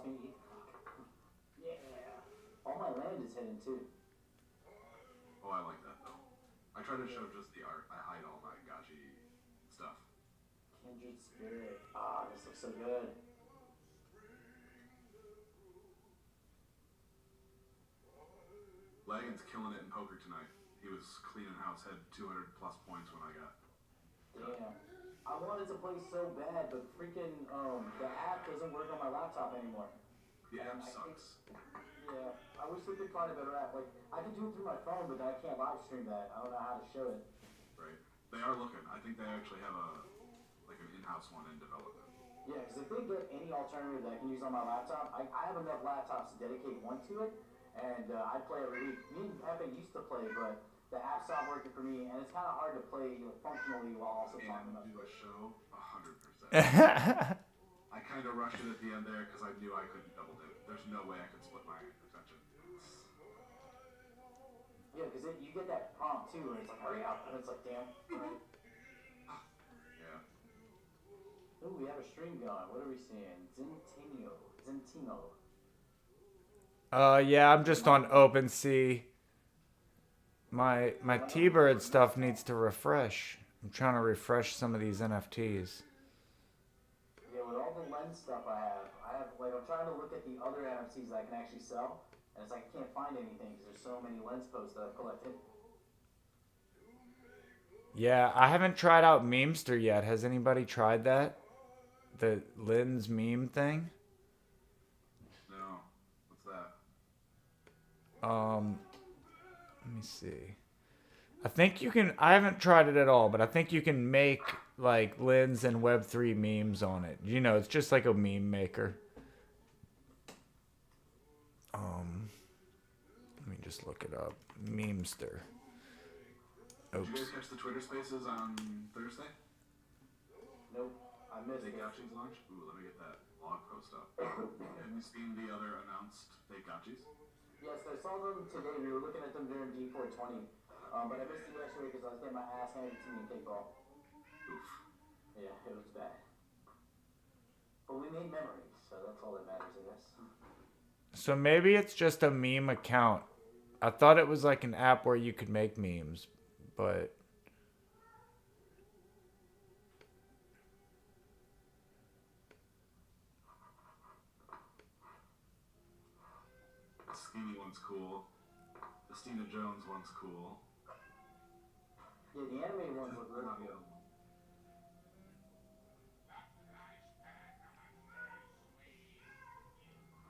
cost me. Yeah. All my land is hidden too. Oh, I like that though. I try to show just the art. I hide all my gotchi stuff. Kindred Spirit. Ah, this looks so good. Lagan's killing it in poker tonight. He was cleaning house, had 200 plus points when I got. Damn. I wanted to play so bad, but freaking the app doesn't work on my laptop anymore. The app sucks. Yeah, I wish they could find a better app. Like, I can do it through my phone, but I can't live stream that. I don't know how to show it. Right. They are looking. I think they actually have an in-house one in development. Yeah, because if they get any alternative that I can use on my laptop, I have enough laptops to dedicate one to it. And I play every week. Me and Pepe used to play, but the app stopped working for me, and it's kind of hard to play functionally while also talking about do a it. show 100%. I kind of rushed it at the end there because I knew I couldn't double dip. There's no way I could split my attention. Yeah, because you get that prompt too, where it's like, hurry up, and it's like, damn. Right? Yeah. Ooh, we have a stream going. What are we seeing? Zentino. Yeah, I'm just on OpenSea. My T-Bird stuff needs to refresh. I'm trying to refresh some of these NFTs. Yeah, with all the lens stuff I have like, I'm trying to look at the other NFTs that I can actually sell, and it's like I can't find anything because there's so many lens posts that I've collected. Yeah, I haven't tried out Memester yet. Has anybody tried that? The lens meme thing? No. What's that? Let me see. I think you can, I haven't tried it at all, but I think you can make like Lens and Web3 memes on it. You know, it's just like a meme maker. Let me just look it up. Memester. Did you guys catch the Twitter Spaces on Thursday? Nope, I missed it. Aavegotchi's launch? Ooh, let me get that blog post up. Have you seen the other announced Aavegotchis? Yes, I saw them today. We were looking at them during D420. But I missed it yesterday because I was getting my ass handed to me in kickball. Oof. Yeah, it was bad. But we made memories, so that's all that matters, I guess. So maybe it's just a meme account. I thought it was like an app where you could make memes, but... The Skinny one's cool. The Stina Jones one's cool. Yeah, the animated ones look really good.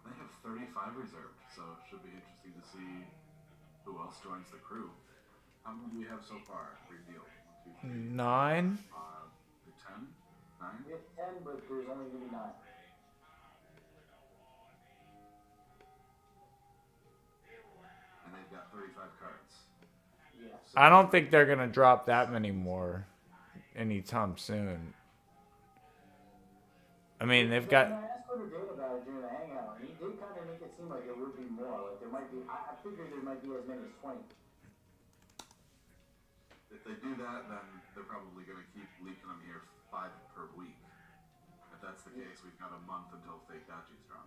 They have 35 reserved, so it should be interesting to see who else joins the crew. How many do we have so far? Revealed. 1, 2, 3, 9? 10? 9? We have 10, but there's only going to be 9. And they've got 35 cards. Yeah. So I don't think they're going to drop that many more anytime soon. I mean, they've got... I asked Twitter Dave about it during the hangout, and he did kind of make it seem like there would be more. Like, there might be... I figured there might be as many as 20. If they do that, then they're probably going to keep leaking them here 5 per week. If that's the case, we've got a month until Aavegotchi's drop.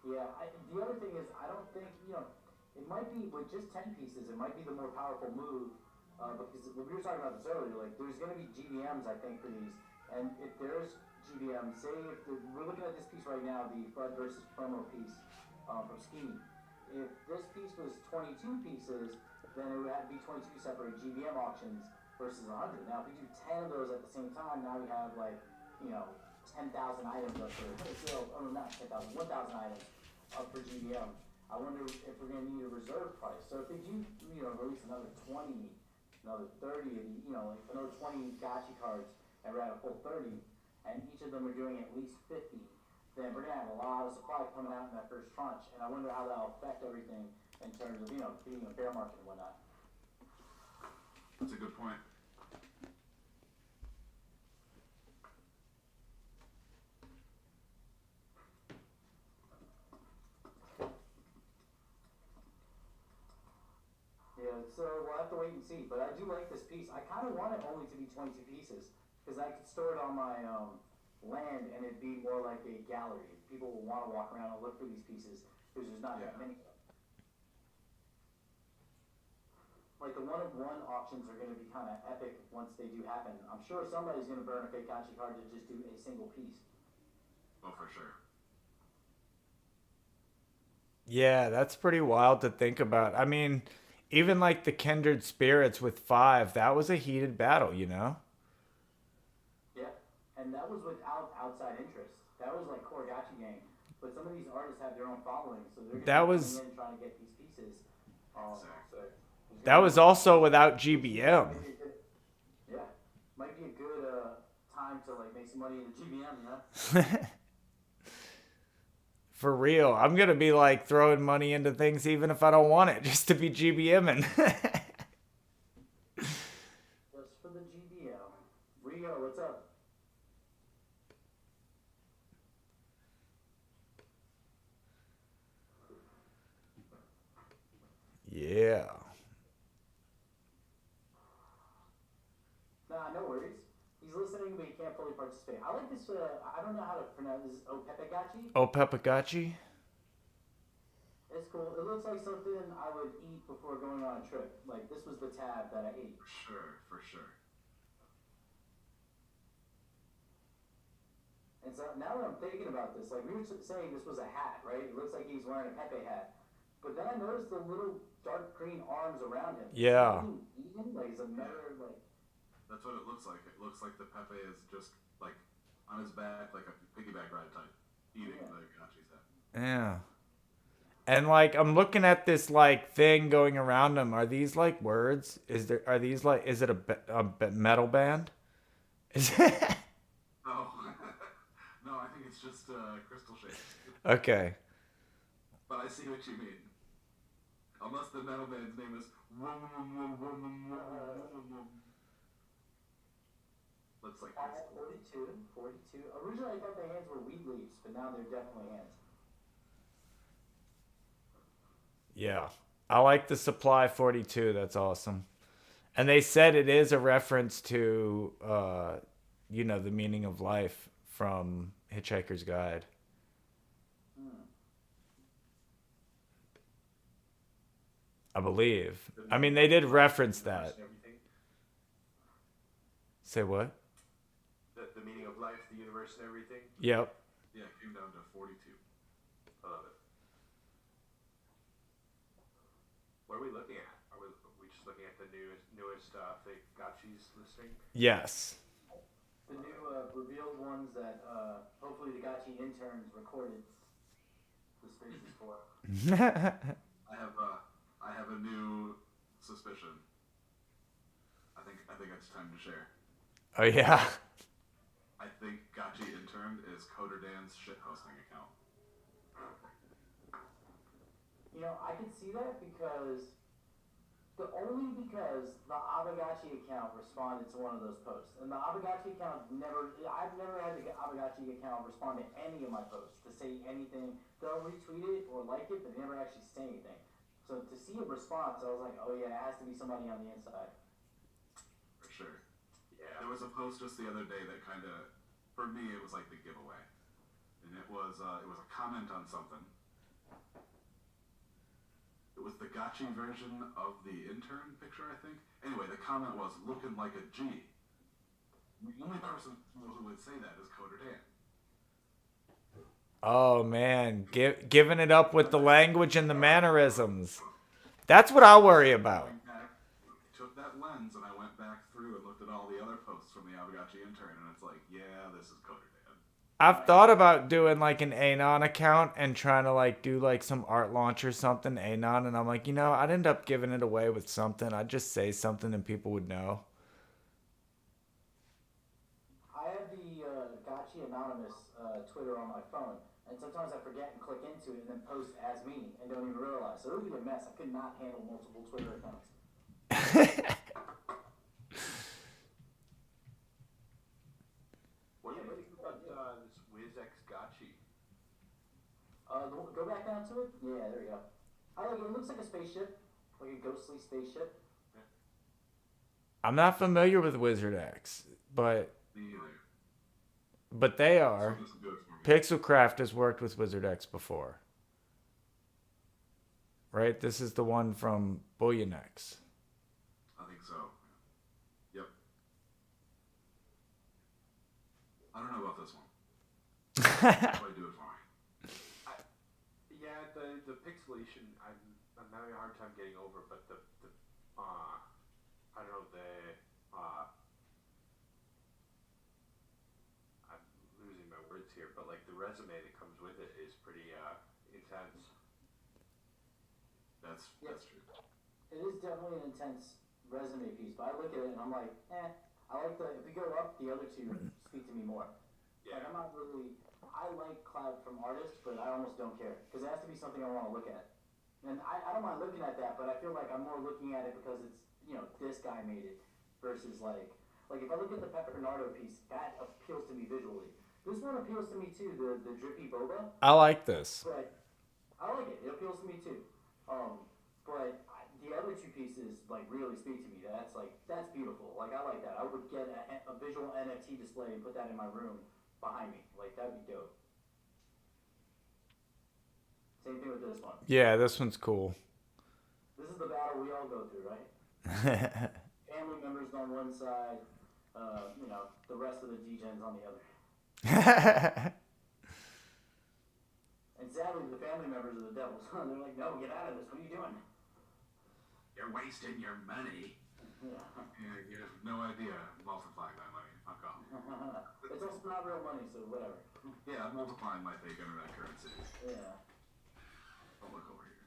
Yeah, the other thing is, I don't think, it might be, with just 10 pieces, it might be the more powerful move, because we were talking about this earlier, like, there's going to be GBMs, I think, for these, and if there's GBM, say if we're looking at this piece right now, the FUD versus promo piece from Ski, if this piece was 22 pieces, then it would have to be 22 separate GBM auctions versus 100. Now, if we do 10 of those at the same time, now we have, like, 10,000 items up for sale, or not 10,000, 1,000 items up for GBM. I wonder if we're going to need a reserve price. So if they do, release another 20, another 30, like another 20 gotchi cards, and we're at a full 30, and each of them are doing at least 50, then we're going to have a lot of supply coming out in that first tranche. And I wonder how that'll affect everything in terms of, being a bear market and whatnot. That's a good point. Yeah, so we'll have to wait and see. But I do like this piece. I kind of want it only to be 22 pieces, because I could store it on my land, and it'd be more like a gallery. People will want to walk around and look for these pieces because there's not that many of them. Like the one-of-one auctions are going to be kind of epic once they do happen. I'm sure somebody's going to burn a fake Gotchi card to just do a single piece. Oh, for sure. Yeah, that's pretty wild to think about. I mean, even like the Kindred Spirits with 5, that was a heated battle, you know? Yeah, and that was without outside interest. That was like core Gotchi gang. But some of these artists have their own following, so they're going to be coming in trying to get these pieces. That was also without GBM. Yeah, might be a good time to like make some money in the GBM, you know? For real, I'm gonna be like throwing money into things even if I don't want it, just to be GBMing. Just for the GBM. Rio, what's up? Yeah. Nah, no worries. He's listening, but he can't fully participate. I like this. I don't know how to pronounce this. Aavegotchi. Aavegotchi. It's cool. It looks like something I would eat before going on a trip. Like this was the tab that I ate. For sure. And so now that I'm thinking about this, like we were saying, this was a hat, right? It looks like he's wearing a Pepe hat. But then I noticed the little dark green arms around him. Yeah. Eating? Like he's another like. That's what it looks like. It looks like the Pepe is just like on his back, like a piggyback ride type, eating the Gotchi's head. Yeah. And like I'm looking at this like thing going around him. Are these like words? Is it a metal band? Is it? No, no. I think it's just crystal shaped. Okay. But I see what you mean. Unless the metal band's name is. Looks like 42. Originally I thought the hands were weed leaves, but now they're definitely hands. Yeah. I like the Supply 42. That's awesome. And they said it is a reference to, the meaning of life from Hitchhiker's Guide. I believe. I mean, they did reference that. Say what? The meaning of life, the universe, and everything. Yep. Yeah, it came down to 42. I love it. What are we looking at? Are we just looking at the newest fake Gotchis listing? Yes. The new revealed ones that hopefully the Gotchi interns recorded the spaces for. I have a new suspicion. I think it's time to share. Oh, yeah. I think Gotchi Intern is Coder Dan's shit-hosting account. You know, I can see that because the Aavegotchi account responded to one of those posts. And the Aavegotchi account I've never had the Aavegotchi account respond to any of my posts to say anything. They'll retweet it or like it, but they never actually say anything. So to see a response, I was like, oh yeah, it has to be somebody on the inside. For sure. Yeah. There was a post just the other day that kind of, for me, it was like the giveaway. And it was a comment on something. It was the Gotchi version of the intern picture, I think. Anyway, the comment was, looking like a G. The only person who would say that is Coder Dan. Oh, man. Giving it up with the language and the mannerisms. That's what I worry about. I took that lens and I went back through and looked at all the other posts from the Aavegotchi intern, and it's like, yeah, this is Coder Dan. I've thought about doing like an Anon account and trying to like do like some art launch or something, Anon, and I'm like, I'd end up giving it away with something. I'd just say something and people would know. I have the Gotchi Anonymous Twitter on my phone, and sometimes I forget and click into it and then post as me and don't even realize. So it would be a mess. I could not handle multiple Twitter accounts. What do you think about this WizX Gotchi? Go back down to it. Yeah, there we go. I like it. It looks like a spaceship, like a ghostly spaceship. I'm not familiar with Wizard X, but Me either. But they So are. it doesn't do it for me. Pixelcraft has worked with WizardX before. Right? This is the one from BullionX. I think so. Yep. I don't know about this one. Probably do it for me. Yeah, the pixelation, I'm having a hard time getting over, but the I don't know, I'm losing my words here, but like the resume that comes with it is pretty intense. That's true. It is definitely an intense resume piece, but I look at it and I'm like, I like if we go up, the other two speak to me more. Yeah. Like, I'm not really, I like Cloud from artists, but I almost don't care, because it has to be something I want to look at. And I don't mind looking at that, but I feel like I'm more looking at it because it's, this guy made it, versus like if I look at the Pepernardo piece, that appeals to me visually. This one appeals to me too, the drippy boba. I like this. But I like it. It appeals to me too. But the other two pieces like really speak to me. That's beautiful. Like, I like that. I would get a visual NFT display and put that in my room behind me. Like, that'd be dope. Same thing with this one. Yeah, this one's cool. This is the battle we all go through, right? Family members on one side, the rest of the degens on the other. And sadly, the family members are the devils. They're like, no, get out of this. What are you doing? You're wasting your money. Yeah. You have no idea multiplying that money. Fuck off. It's also not real money, so whatever. Yeah, I'm multiplying my fake internet currency. Yeah. I'll look over here.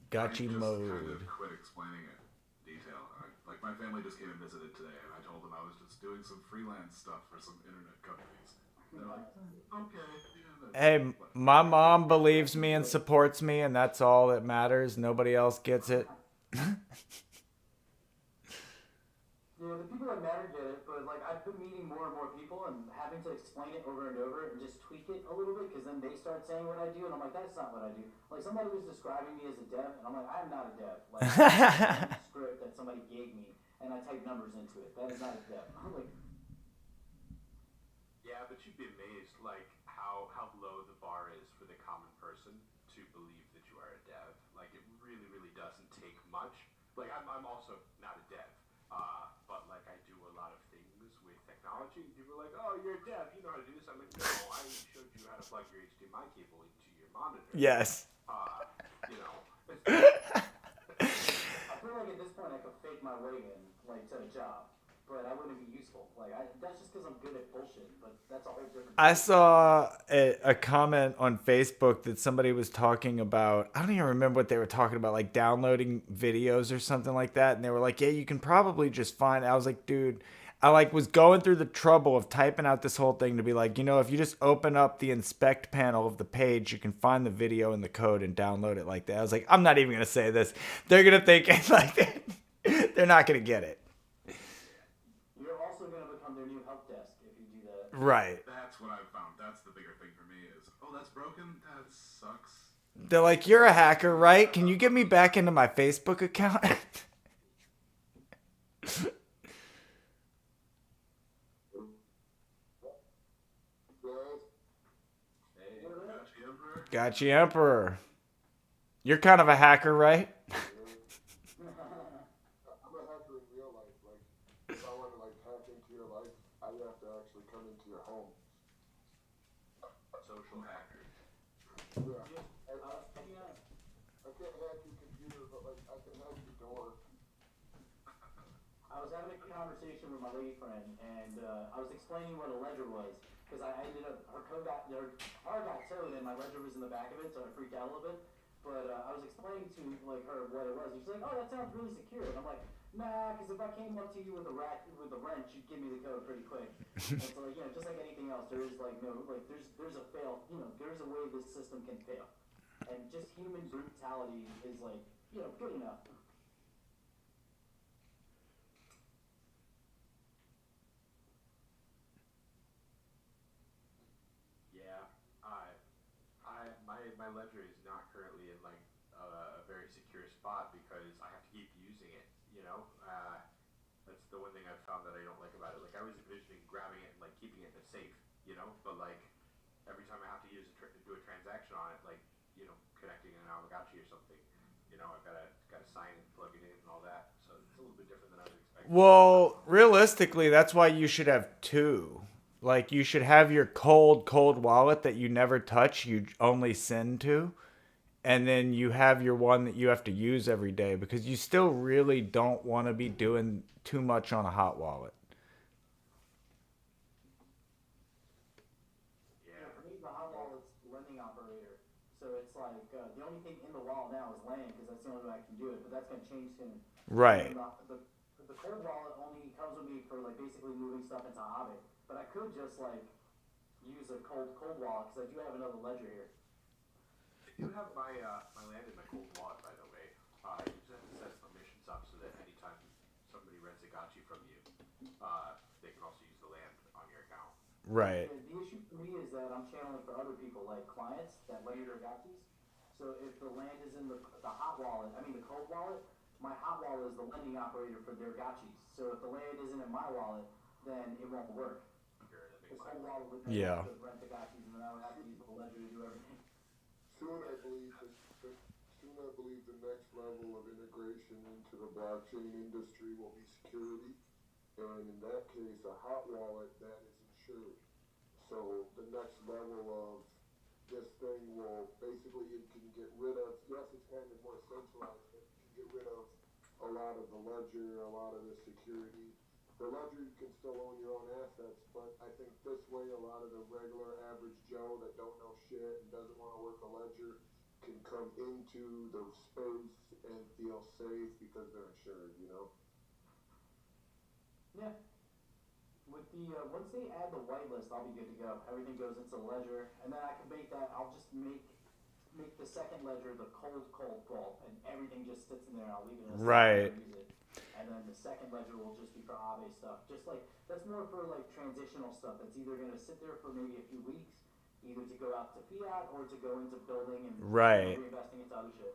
Gotchi I just mode. kind of quit explaining it in detail. Like, my family just came and visited today, and I told them I was just doing some freelance stuff for some internet companies. They're like, okay. Hey, my mom believes me and supports me, and that's all that matters. Nobody else gets it. Yeah, the people that matter get it, but like, I've been meeting more and more people and having to explain it over and over and just tweak it a little bit, because then they start saying what I do, and I'm like, that's not what I do. Like, somebody was describing me as a dev, and I'm like, I'm not a dev. Like, I a script that somebody gave me, and I type numbers into it. That is not a dev. I'm like, Yeah, but you'd be amazed, like, how low the bar is for the common person to believe that you are a dev. Like, it really, really doesn't take much. Like, I'm also not a dev, but, like, I do a lot of things with technology. People are like, oh, you're a dev, you know how to do this. I'm like, no, I showed you how to plug your HDMI cable into your monitor. Yes. I feel like at this point I could fake my way in, like, to a job, but I wouldn't be useful. Like, that's just because I'm good at bullshit, but that's a whole different I saw a comment on Facebook that somebody was talking about. I don't even remember what they were talking about, like downloading videos or something like that. And they were like, yeah, you can probably just find. I was like, dude, I like was going through the trouble of typing out this whole thing to be like, if you just open up the inspect panel of the page, you can find the video and the code and download it like that. I was like, I'm not even going to say this. They're going to think it's like they're not going to get it. You're also going to become their new help desk if you do that. Right. That's what I've found. That's the bigger thing for me is, oh, that's broken? That sucks. They're like, you're a hacker, right? Can you get me back into my Facebook account? Gotchi Emperor. You're kind of a hacker, right? I'm a hacker in real life. Like, if I want to hack into your life, I have to actually come into your home. Social hacker. Yeah. I can't hack your computer, but I can hack your door. I was having a conversation with my lady friend, and I was explaining what a ledger was, because I ended up, her car got towed, and my ledger was in the back of it, so I freaked out a little bit. But I was explaining to her what it was, and she's like, oh, that sounds really secure. And I'm like, nah, because if I came up to you with a wrench, you'd give me the code pretty quick. And so, just like anything else, there is there's a fail, there's a way this system can fail. And just human brutality is good enough. Yeah, my ledger is not currently in a very secure spot because I have to keep using it. That's the the one thing I've found that I don't like about it. Like I was envisioning grabbing it and like keeping it in a safe, you know. But like every time I have to do a transaction on it, like connecting an Aavegotchi or something, I've gotta sign it, plug it in, and all that. So it's a little bit different than I was expecting. Well, realistically, that's why you should have two. Like you should have your cold wallet that you never touch, you only send to, and then you have your one that you have to use every day because you still really don't want to be doing too much on a hot wallet. Yeah, for me, the hot wallet's lending operator. So it's like the only thing in the wallet now is land because that's the only way I can do it. But that's gonna change soon. Right. And the cold wallet only comes with me for like basically moving stuff into Aave. But I could just like use a cold wallet because I do have another ledger here. You have my land in my cold wallet, by the way. You just have to set permissions up so that anytime somebody rents a gotchi from you, they can also use the land on your account. Right. The issue for me is that I'm channeling for other people, like clients that lend their gotchis. So if the land is in the hot wallet, I mean the cold wallet, my hot wallet is the lending operator for their gotchis. So if the land isn't in my wallet, then it won't work. Sure, that The makes cold sense. wallet would Yeah. rent the gotchis, and then I would have to use the ledger to do everything. Soon, I believe the next level of integration into the blockchain industry will be security, and in that case, a hot wallet that is insured. So the next level of this thing will basically it can get rid of. Yes, it's kind of more centralized, but it can get rid of a lot of the ledger, a lot of the security. The ledger you can still own your own assets, but I think this way a lot of the regular average Joe that don't know shit and doesn't want to work a ledger can come into the space and feel safe because they're insured, Yeah. With the once they add the whitelist, I'll be good to go. Everything goes into the ledger, and then I can make that. I'll just make the second ledger the cold vault, and everything just sits in there. I'll leave it in a Right. and use it. And then the second ledger will just be for Aave stuff. Just like that's more for like transitional stuff. That's either going to sit there for maybe a few weeks, either to go out to fiat or to go into building and Right. reinvesting into other shit.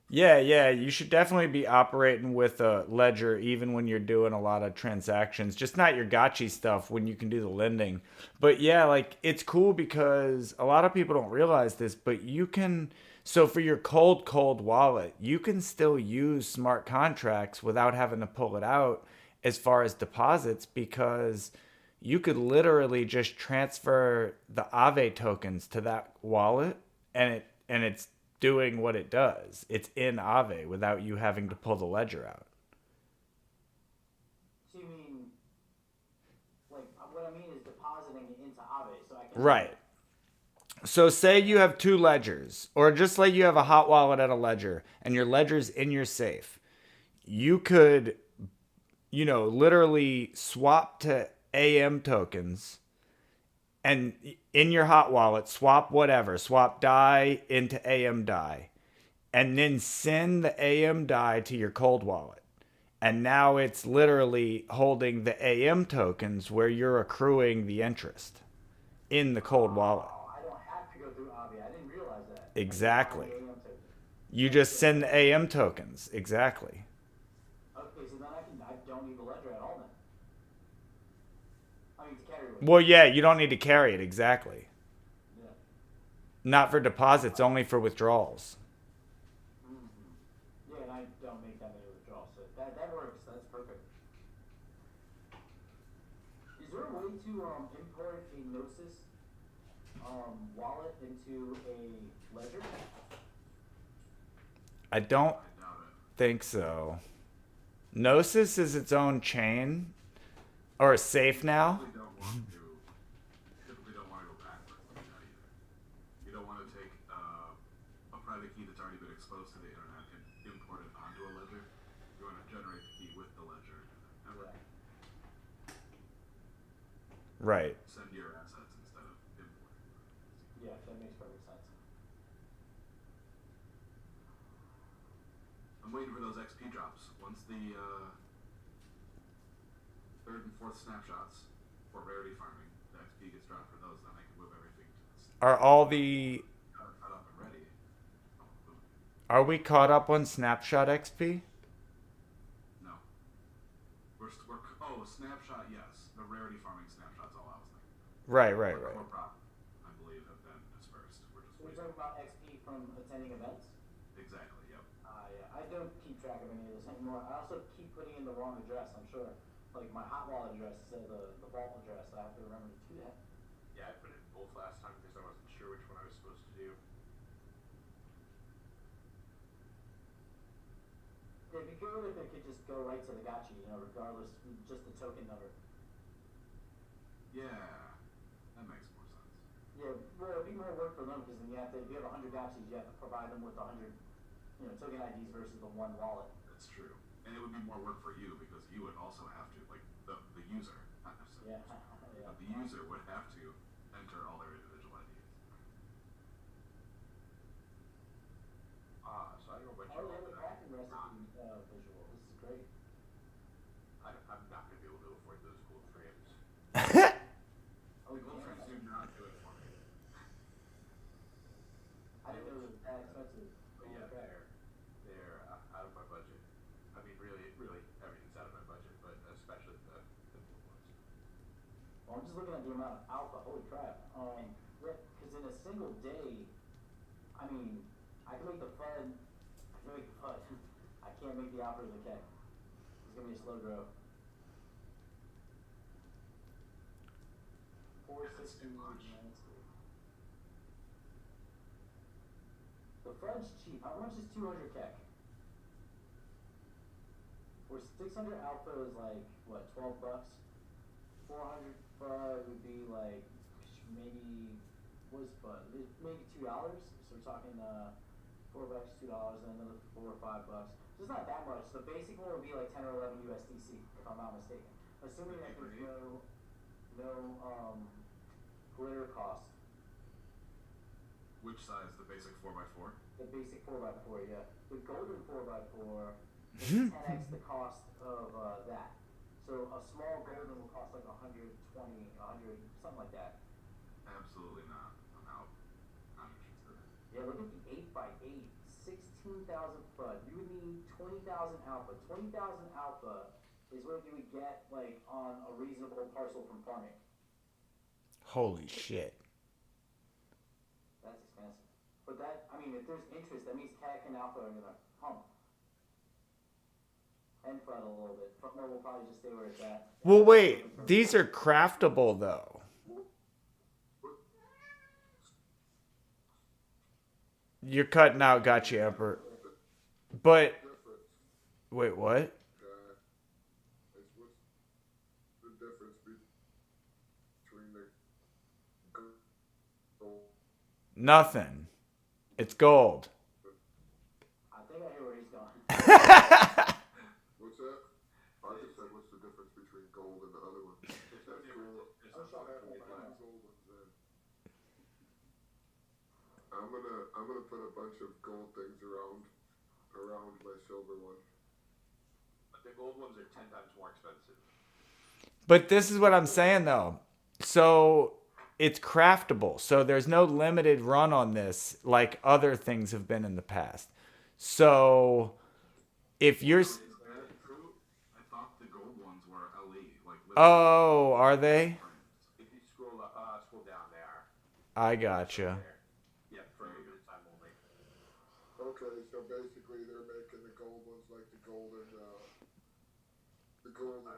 Yeah, you should definitely be operating with a ledger even when you're doing a lot of transactions. Just not your gotchi stuff when you can do the lending. But yeah, like it's cool because a lot of people don't realize this, but you can so for your cold wallet, you can still use smart contracts without having to pull it out as far as deposits because you could literally just transfer the Aave tokens to that wallet and it's doing what it does. It's in Aave without you having to pull the ledger out. So you mean, like, what I mean is depositing it into Aave, so I can. Right. So say you have two ledgers, or just like you have a hot wallet at a ledger, and your ledger's in your safe. You could, literally swap to AM tokens, and in your hot wallet, swap DAI into AM DAI, and then send the AM DAI to your cold wallet. And now it's literally holding the AM tokens where you're accruing the interest in the cold wallet. I don't have to go through Aave. I didn't realize that. Exactly. I can buy the AM token. You just send the AM tokens. Exactly. Okay, so then I don't need the ledger at all then. I mean, to carry with. Well, yeah, you don't need to carry it. Exactly. Yeah. Not for deposits, only for withdrawals. Mm-hmm. Yeah, and I don't make that many withdrawals, so that works. That's perfect. Is there a way to import a Gnosis wallet into a ledger? I don't I doubt it. think so. Gnosis is its own chain or safe now. Typically don't want to go backwards like that either. You don't want to take a private key that's already been exposed to the internet and import it onto a ledger. You want to generate the key with the ledger and then Right. send your assets instead of importing. Yeah, that makes perfect sense. I'm waiting for those XP drops. Once the third and fourth snapshots for rarity farming, the XP gets dropped for those, then I can move everything to the Are all the cut up and ready. are we caught up on snapshot XP? No. Right. More profit, I believe, have been dispersed. We're just So you're waiting. talking about XP from attending events? Exactly. Yep. Yeah, I don't keep track of any of this anymore. I also keep putting in the wrong address, I'm sure. Like my hot wallet address instead of the vault address. I have to remember to do that. Yeah, I put in both last time because I wasn't sure which one I was supposed to do. It'd be good if it could just go right to the gotchi, regardless, just the token number. Yeah, that makes more sense. Yeah, well, it'd be more work for them because then if you have 100 gotchis, you have to provide them with 100, token IDs versus the one wallet. That's true. And it would be more work for you because you would also have to, like, the user, not necessarily Yeah, yeah. the user would have to enter all their individual IDs. So I don't know what Oh, you're they have a looking crafting at. recipe visual. This is great. I'm not going to be able to afford those gold frames. Oh, The gold frames do not do it for me. I didn't know it was that expensive. But yeah, they're out of my budget. I mean, really, everything's out of my budget, but especially the gold ones. Well, I'm just looking at the amount of alpha. Holy crap. Because in a single day, I mean, I can make the FUD. I can't make the alpha or the K. It's going to be a slow grow. 460 landscape. The FUD's cheap. How much is 200 K? For 600 alpha is like, what, 12 bucks? 400 FUD would be like, maybe, what is FUD? Maybe $2. So we're talking, $4, $2, and another $4 or $5. So it's not that much. The basic one would be like 10 or 11 USDC, if I'm not mistaken. Assuming that there's no glitter cost. Which size? The basic 4x4? The basic 4x4, yeah. The golden 4x4 is 10x the cost of that. So a small golden will cost like 120, 100, something like that. Absolutely not. I'm out. Not interested. Yeah, look at the 8x8, 16,000 FUD. You would need 20,000 alpha. 20,000 alpha is what you would get like on a reasonable parcel from farming. Holy shit. That's expensive. But that, I mean, if there's interest, that means CAC and alpha are gonna hump. And FUD a little bit. FUD will probably just stay where it's at. Well, wait. These are craftable, though. You're cutting out, gotcha, Emperor. But, wait, what? What's the difference between the gold? Nothing. It's gold. I think I hear where he's going. What's that? I just said, what's the difference between gold and the other one? That's cool. I shall have all kinds of gold ones then. I'm gonna put a bunch of gold things around my silver one. But the gold ones are 10 times more expensive. But this is what I'm saying, though. So it's craftable. So there's no limited run on this like other things have been in the past. So if you're... Is that true? I thought the gold ones were LE. Like, Oh, are they? If you scroll down there. I gotcha. There. Yeah, for a limited time only. Okay, so basically they're making the gold ones like the golden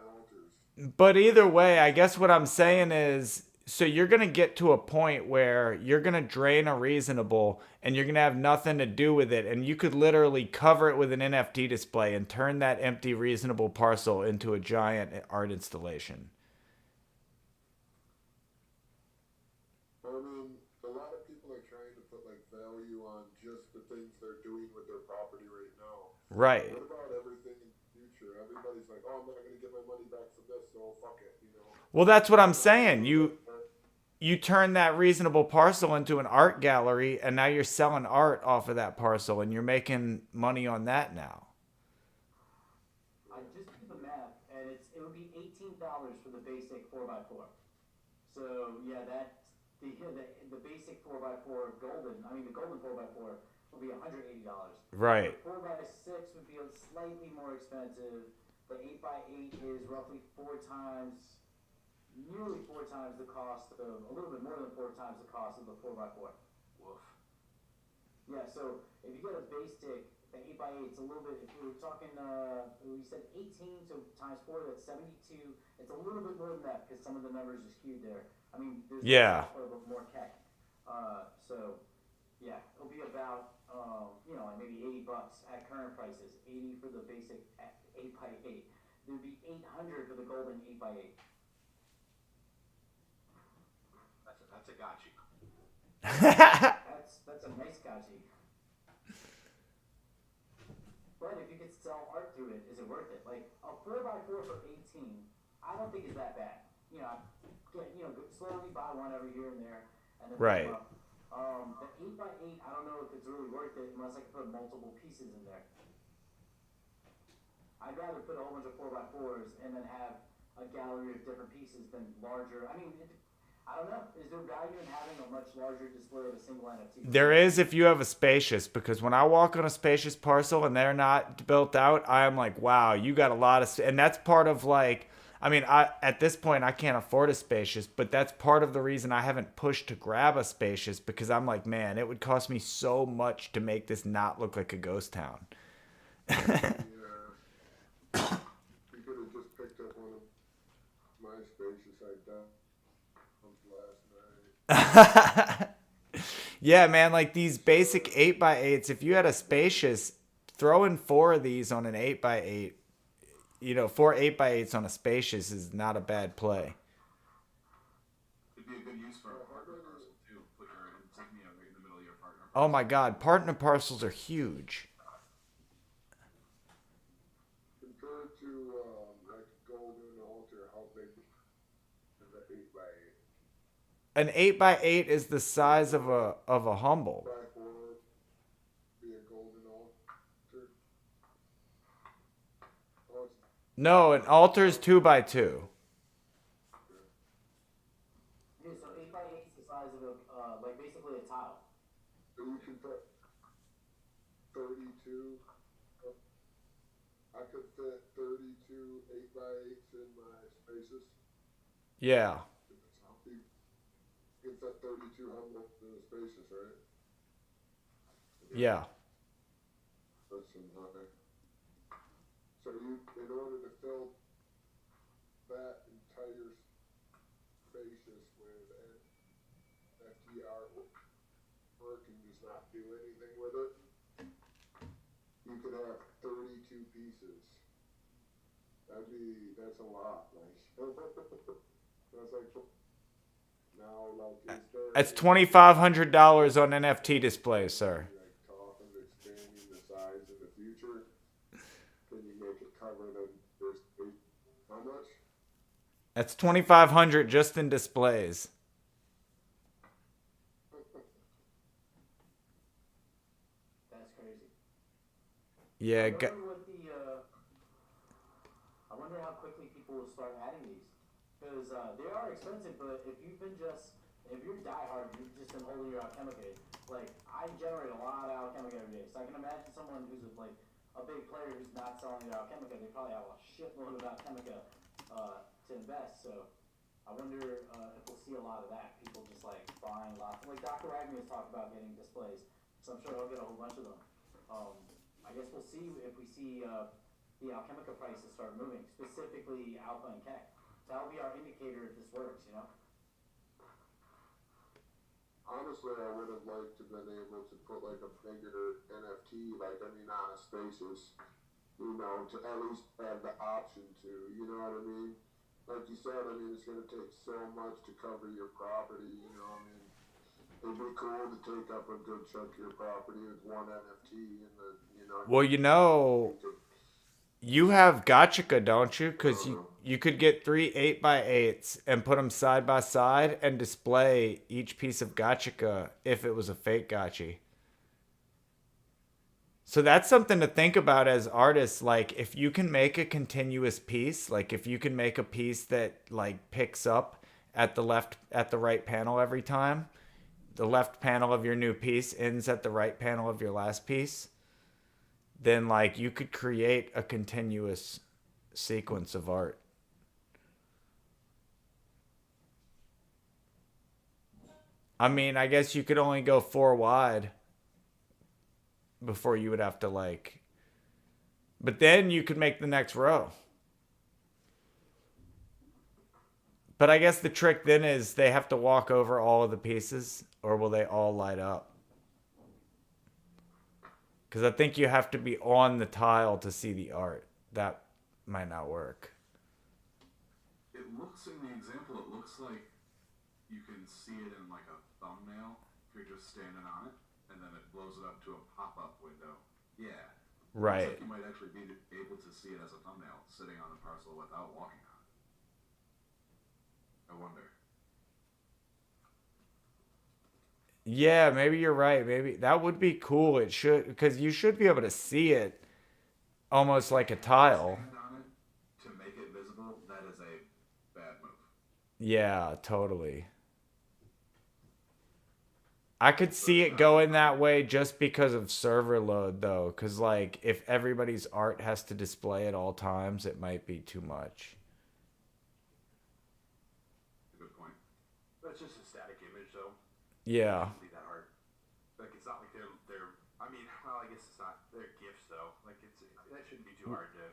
altars. But either way, I guess what I'm saying is, so you're going to get to a point where you're going to drain a reasonable and you're going to have nothing to do with it. And you could literally cover it with an NFT display and turn that empty reasonable parcel into a giant art installation. I mean, a lot of people are trying to put like value on just the things they're doing with their property right now. Right. What about everything in the future? Everybody's like, oh, I'm not going to get my money back from this, so fuck it, Well, that's what I'm saying. You turn that reasonable parcel into an art gallery, and now you're selling art off of that parcel, and you're making money on that now. I just did the math, and it would be $18 for the basic 4x4. So yeah, that's the basic 4x4 golden. I mean, the golden 4x4 will be $180. Right. The 4x6 would be slightly more expensive. The 8x8 is roughly 4 times nearly 4 times the cost of, a little bit more than 4 times the cost of the 4x4. Woof. Yeah, so if you get a basic, the 8x8, it's a little bit, if we were talking, we said 18, so times 4, that's 72. It's a little bit more than that because some of the numbers are skewed there. I mean, there's Yeah. a little bit more tech. So, yeah, it'll be about, like maybe $80 at current prices. 80 for the basic 8x8. There'd be 800 for the golden 8x8. That's a gotchi. That's a nice gotchi. But if you could sell art through it, is it worth it? Like a 4x4 for 18, I don't think is that bad. Slowly buy one every here and there, and then Right. The 8x8, I don't know if it's really worth it unless I can put multiple pieces in there. I'd rather put a whole bunch of 4x4s and then have a gallery of different pieces than larger. I mean, I don't know. Is there value in having a much larger display of a single NFT? There is if you have a spacious, because when I walk on a spacious parcel and they're not built out, I'm like, wow, you got a lot of, and that's part of like, I mean, at this point I can't afford a spacious, but that's part of the reason I haven't pushed to grab a spacious, because I'm like, man, it would cost me so much to make this not look like a ghost town. Yeah. You could have just picked up one of my spacious I dumped last night. Yeah, man, like these basic 8x8s, if you had a spacious, throw in 4 of these on an 8x8, 4 8x8s on a spacious is not a bad play. It'd be a good use for a partner parcel too. Put your insignia right in the middle of your partner parcel. Oh my god, partner parcels are huge. Compared to like golden altar, how big is the 8x8? An 8x8 is the size of a humble. 5x4 be a golden altar. Oh, it's No, an altar is 2x2. Yeah, so 8x8 is the size of like basically a tile. So you can put 32. I could fit 32 8x8s in my spaces. Yeah. You can fit 32 humble in the spaces, right? Yeah. That's some high. So you, in order to fill that entire spaces with NFT artwork and just not do anything with it, you could have 32 pieces. That's a lot. Like, that's like, now, like, is there It's $2,500 on NFT displays, sir. like talk of expanding the size in the future? Can you make it cover the, there's, how much? That's $2,500 just in displays. That's crazy. Yeah, I wonder how quickly people will start adding these. Because they are expensive, but if you're diehard, you've just been holding your Alchemica. Like, I generate a lot of Alchemica every day. So I can imagine someone who's like a big player who's not selling their Alchemica, they probably have a shitload of Alchemica to invest. So I wonder if we'll see a lot of that. People just like buying lots. Like Dr. Wagner was talking about getting displays. So I'm sure he'll get a whole bunch of them. I guess we'll see if we see the Alchemica prices start moving, specifically Alpha and Keck. That'll be our indicator if this works, Honestly, I would have liked to been able to put like a bigger NFT, like, I mean, on a spaces, to at least have the option to, you know what I mean? Like you said, I mean, it's going to take so much to cover your property, I mean, it'd be cool to take up a good chunk of your property with one NFT and well, you have Gotchica, don't you? Because you could get 3 8x8s and put them side by side and display each piece of Gotchica if it was a fake Gotchi. So that's something to think about as artists. Like, if you can make a continuous piece, like if you can make a piece that like picks up at the right panel every time, the left panel of your new piece ends at the right panel of your last piece, then like you could create a continuous sequence of art. I mean, I guess you could only go 4 wide before you would have to like. But then you could make the next row. But I guess the trick then is they have to walk over all of the pieces, or will they all light up? Because I think you have to be on the tile to see the art. That might not work. It looks, in the example, it looks like you can see it in like a thumbnail if you're just standing on it, and then it blows it up to a pop-up window. Yeah. Right. Looks like you might actually be able to see it as a thumbnail sitting on the parcel without walking on it. I wonder. Yeah, maybe you're right. Maybe that would be cool. It should, because you should be able to see it almost like a tile. Stand on it to make it visible, that is a bad move. Yeah, totally. I could see it going that way just because of server load, though. Because, like, if everybody's art has to display at all times, it might be too much. Good point. But it's just a static image, though. Yeah. It shouldn't be that hard. Like, it's not like they're. I mean, well, I guess it's not. They're GIFs, though. Like, that shouldn't be too hard to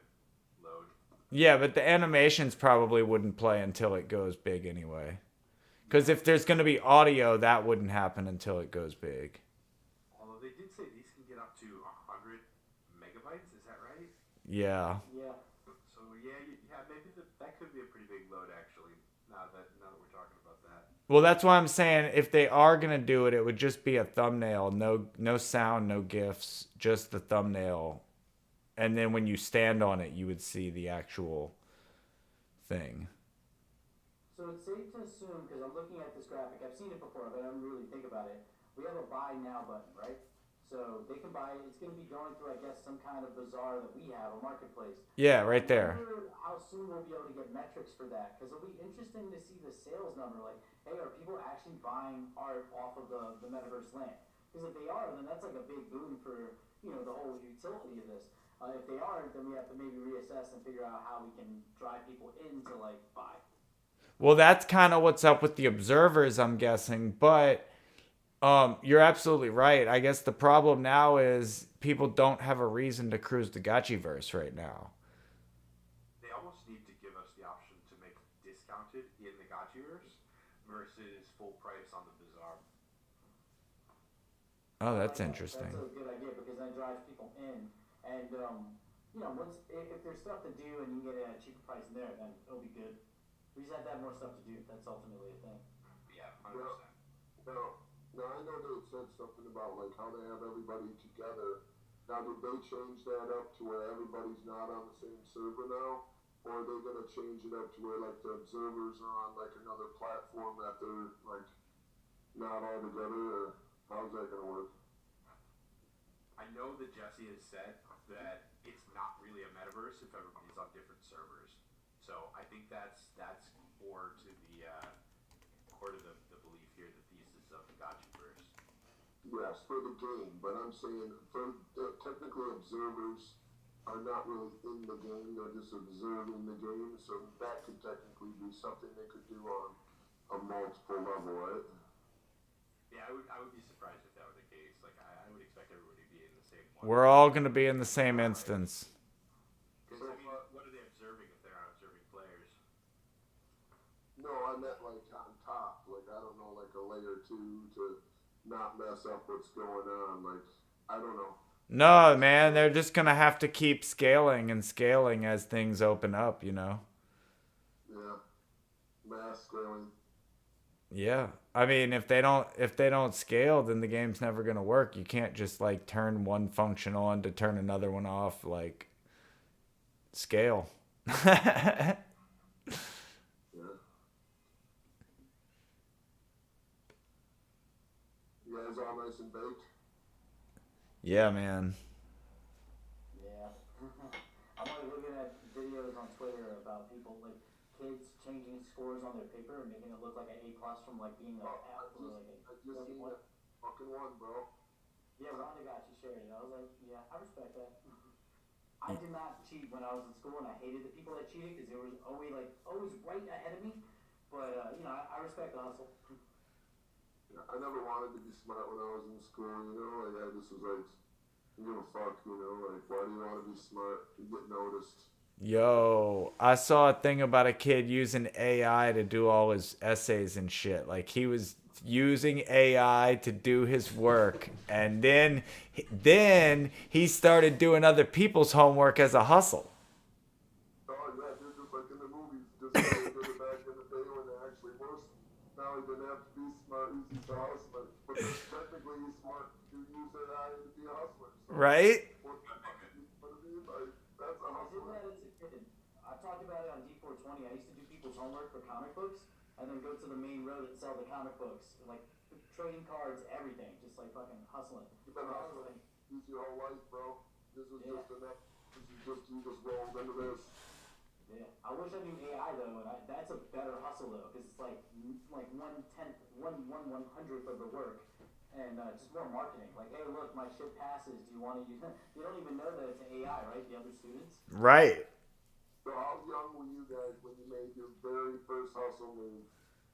load. Yeah, but the animations probably wouldn't play until it goes big anyway. Because if there's going to be audio, that wouldn't happen until it goes big. Although they did say these can get up to 100 megabytes, is that right? Yeah. Yeah. So yeah, maybe that could be a pretty big load actually. Now that we're talking about that. Well, that's why I'm saying if they are going to do it, it would just be a thumbnail. No sound, no GIFs, just the thumbnail. And then when you stand on it, you would see the actual thing. So it's safe to assume, because I'm looking at this graphic, I've seen it before, but I don't really think about it. We have a buy now button, right? So they can buy it. It's going to be going through, I guess, some kind of bazaar that we have, a marketplace. Yeah, right there. I wonder how soon we'll be able to get metrics for that, because it'll be interesting to see the sales number. Like, hey, are people actually buying art off of the metaverse land? Because if they are, then that's like a big boon for, the whole utility of this. If they aren't, then we have to maybe reassess and figure out how we can drive people in to, like, buy. Well, that's kind of what's up with the observers, I'm guessing. But you're absolutely right. I guess the problem now is people don't have a reason to cruise the Gotchiverse right now. They almost need to give us the option to make discounted in the Gotchiverse versus full price on the Bazaar. Oh, that's interesting. That's a good idea because then it drives people in. And, if there's stuff to do and you can get it at a cheaper price in there, then it'll be good. We just have to have more stuff to do. That's ultimately a thing. Yeah, 100%. Now I know they said something about like how they have everybody together. Now did they change that up to where everybody's not on the same server now? Or are they gonna change it up to where like the observers are on like another platform that they're like not all together, or how's that gonna work? I know that Jesse has said that it's not really a metaverse if everybody's on different servers. So I think that's core to the belief here, the thesis of the Gotchiverse. Yes, for the game, but I'm saying for technically observers are not really in the game; they're just observing the game. So that could technically be something they could do on a multiple level, right? Yeah, I would be surprised if that were the case. Like I would expect everybody to be in the same one. We're all going to be in the same instance. Because I mean, what are they observing if they're not observing players? No, I meant like on top, like I don't know, like a layer 2 to not mess up what's going on. Like I don't know. No, man, they're just going to have to keep scaling and scaling as things open up, Yeah, mass scaling. Yeah. I mean, if they don't scale, then the game's never going to work. You can't just like turn one function on to turn another one off, like scale. You guys all nice and baked? Yeah, man. Yeah. I'm like looking at videos on Twitter about people, like kids changing scores on their paper and making it look like an A+ from like being like F or like I a just seen that fucking one, bro. Yeah, Aavegotchi shared it. I was like, yeah, I respect that. I did not cheat when I was in school, and I hated the people that cheated because they were always right ahead of me. But I respect the hustle. Yeah, I I never wanted to be smart when I was in school, you know, like I just was like, you give a fuck, you know, like why do you want to be smart? You get noticed. Yo, I saw a thing about a kid using AI to do all his essays and shit. Like he was using AI to do his work, and then he started doing other people's homework as a hustle. Oh yeah, dude, just like in the movies, just like they did it back in the day when they actually were. Now he didn't have to be smart, he's just a hustler. But then technically he's smart to use AI to be a hustler. So Right? what the fuck? What I mean, like that's a I did hustler. that as a kid. I talked about it on D420. I used to do people's homework for comic books, and then go to the main road and sell the comic books, like trading cards, everything, just like fucking hustling. You've been And I was hustling. like, Use your whole life, bro. This was Yeah. just enough. This is just you just rolled into this. yeah. I wish I knew AI though, and that's a better hustle though, because it's like 1/100th of the work, and just more marketing. Like, hey, look, my shit passes. Do you want to use it? You don't even know that it's AI, right? The other students. Right. So how young were you guys when you made your very first hustle move?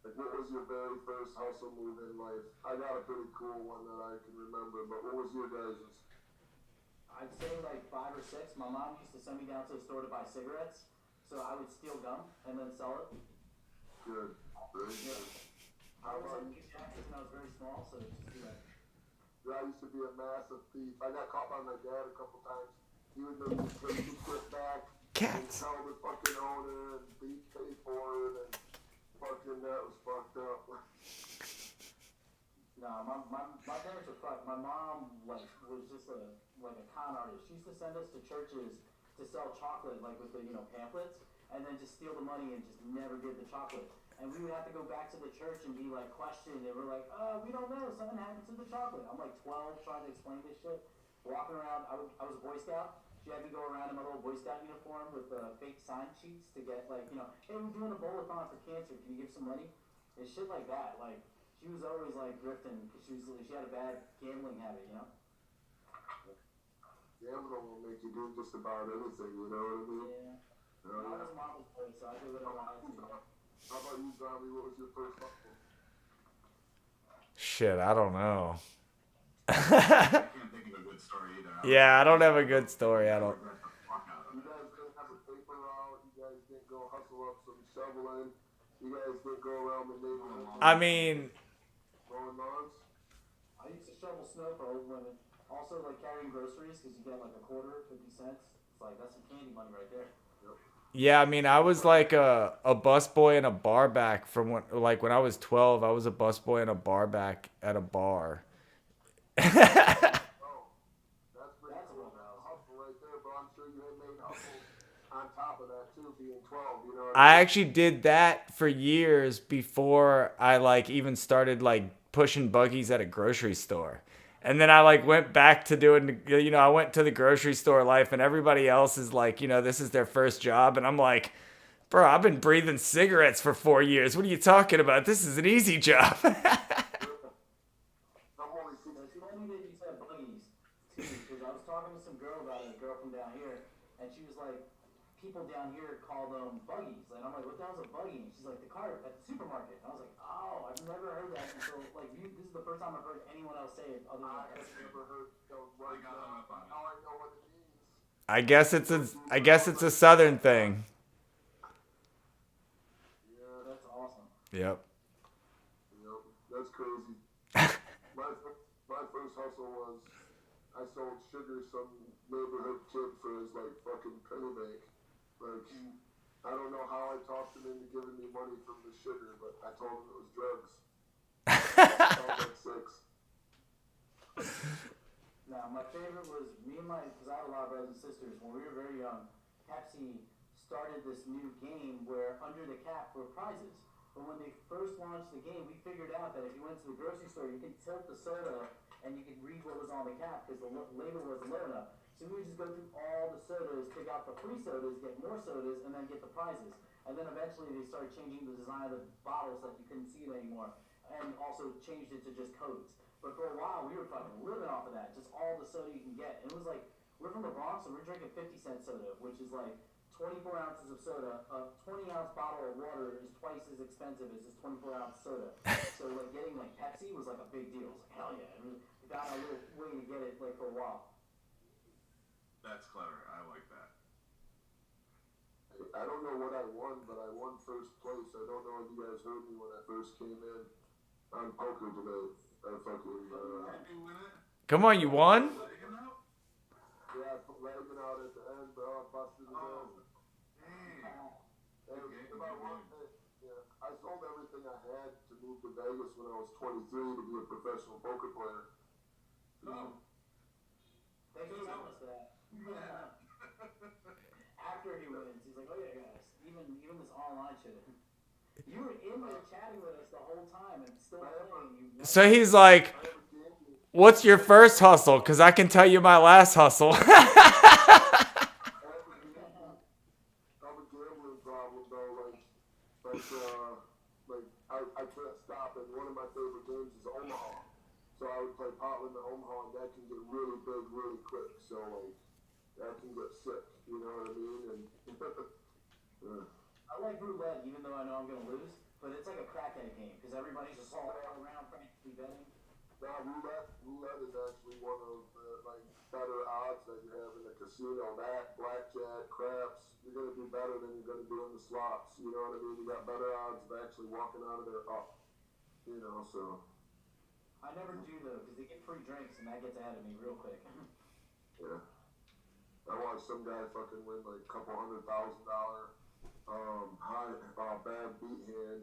Like what was your very first hustle move in life? I got a pretty cool one that I can remember, but what was your guys'? I'd say like 5 or 6. My mom used to send me down to the store to buy cigarettes, so I would steal gum and then sell it. Good. Very good. I always had big jackets when I was very small, so just do that. Yeah, I used to be a massive thief. I got caught by my dad a couple times. He would make me take the shit back and Cats. tell the fucking owner and pay for it and fucking that was fucked up. No, my parents were fucked. My mom was just a con artist. She used to send us to churches to sell chocolate, like with the pamphlets, and then just steal the money and just never give the chocolate. And we would have to go back to the church and be like questioned. And we're like, we don't know. Something happened to the chocolate. I'm like 12 trying to explain this shit. Walking around, I was a Boy Scout. She had me go around in my little Boy Scout uniform with fake sign sheets to get like, hey, we're doing a bowl-a-thon for cancer. Can you give some money? And shit like that. Like, she was always like grifting because she had a bad gambling habit, Gambling will make you do just about anything, you know what I mean? Yeah. I was a mama's boy, so I did whatever I had to. How about you, Zombie? What was your first hustle? Shit, I don't know. I can't think of a good story either. Yeah, I don't have a good story. I don't. regret the fuck out of You it. guys didn't have a paper route. You guys didn't go hustle up some shoveling. You guys didn't go around the neighborhood I mean, mowing lawns. I used to shovel snow for old women. Also, like carrying groceries because you get like a quarter, 50 cents. It's like that's some candy money right there. yeah, I mean, I was like a busboy and a barback from when I was 12. I was a busboy and a barback at a bar. Oh, that's pretty That's cool. a That's a hustle right there, but I'm sure you had made hustles on top of that too, being 12. You know what I I mean? actually did that for years before I even started pushing buggies at a grocery store. And then I went back to doing, I went to the grocery store life, and everybody else is this is their first job. And I'm like, bro, I've been breathing cigarettes for 4 years. What are you talking about? This is an easy job. I'm only 16. It's funny that you said buggies, too, because I was talking to some girl about it, a girl from down here, and she was like, people down here call them buggies. And I'm like, what the hell's a buggy? And she's like, the cart at the supermarket. And I was like, oh, I've never heard that until, this is the first time I've heard anyone else say it other than I her. have never heard those words. got hung up on it. Now I know what it means. I guess it's a southern thing. Yeah, That's awesome. Yep. yep, that's crazy. my first hustle was I sold sugar some neighborhood kid for his fucking penny bank. I don't know how I talked him into giving me money from the sugar, but I told him it was drugs. Sounds like 6. Now, my favorite was because I have a lot of brothers and sisters. When we were very young, Pepsi started this new game where under the cap were prizes. But when they first launched the game, we figured out that if you went to the grocery store, you could tilt the soda and you could read what was on the cap because the label wasn't low enough. So we would just go through all the sodas, pick out the free sodas, get more sodas, and then get the prizes. And then eventually they started changing the design of the bottles so that you couldn't see it anymore. And also changed it to just codes. But for a while, we were fucking living off of that. Just all the soda you can get. And it was like, we're from the Bronx, so we're drinking 50-cent soda, which is like 24 ounces of soda. A 20-ounce bottle of water is twice as expensive as this 24-ounce soda. So like getting like Pepsi was like a big deal. It was like, hell yeah. I mean, we got a little way to get it like for a while. That's clever. I like that. I don't know what I won, but I won first place. I don't know if you guys heard me when I first came in on poker today. I fucking, Did you win it? Come on, you won? Letting him out? yeah, letting it out at the end, bro. I busted it Oh, in. dang. Hey, if I won, yeah, I sold everything I had to move to Vegas when I was 23 to be a professional poker player. Oh, Thanks for telling us that. yeah. After he wins, he's like, oh yeah, guys, even this online shit. You were in there chatting with us the whole time and still playing. You So he's like, what's your first hustle? Because I can tell you my last hustle. I have a gambling problem though, I can't stop, and one of my favorite games is Omaha. So I would play Portland to Omaha, and that can get really big really quick. So like, that can get sick, you know what I mean? And yeah. I like roulette, even though I know I'm gonna lose. But it's like a crackhead game because everybody's just all around practically betting. Now roulette is actually one of the like better odds that you have in the casino. That, blackjack, craps, you're gonna do better than you're gonna do in the slots. You know what I mean? You got better odds of actually walking out of there up. You know, so. I never do though because they get free drinks and that gets ahead of me real quick. Yeah. I watched some guy fucking win like a couple $100,000 bad beat hand,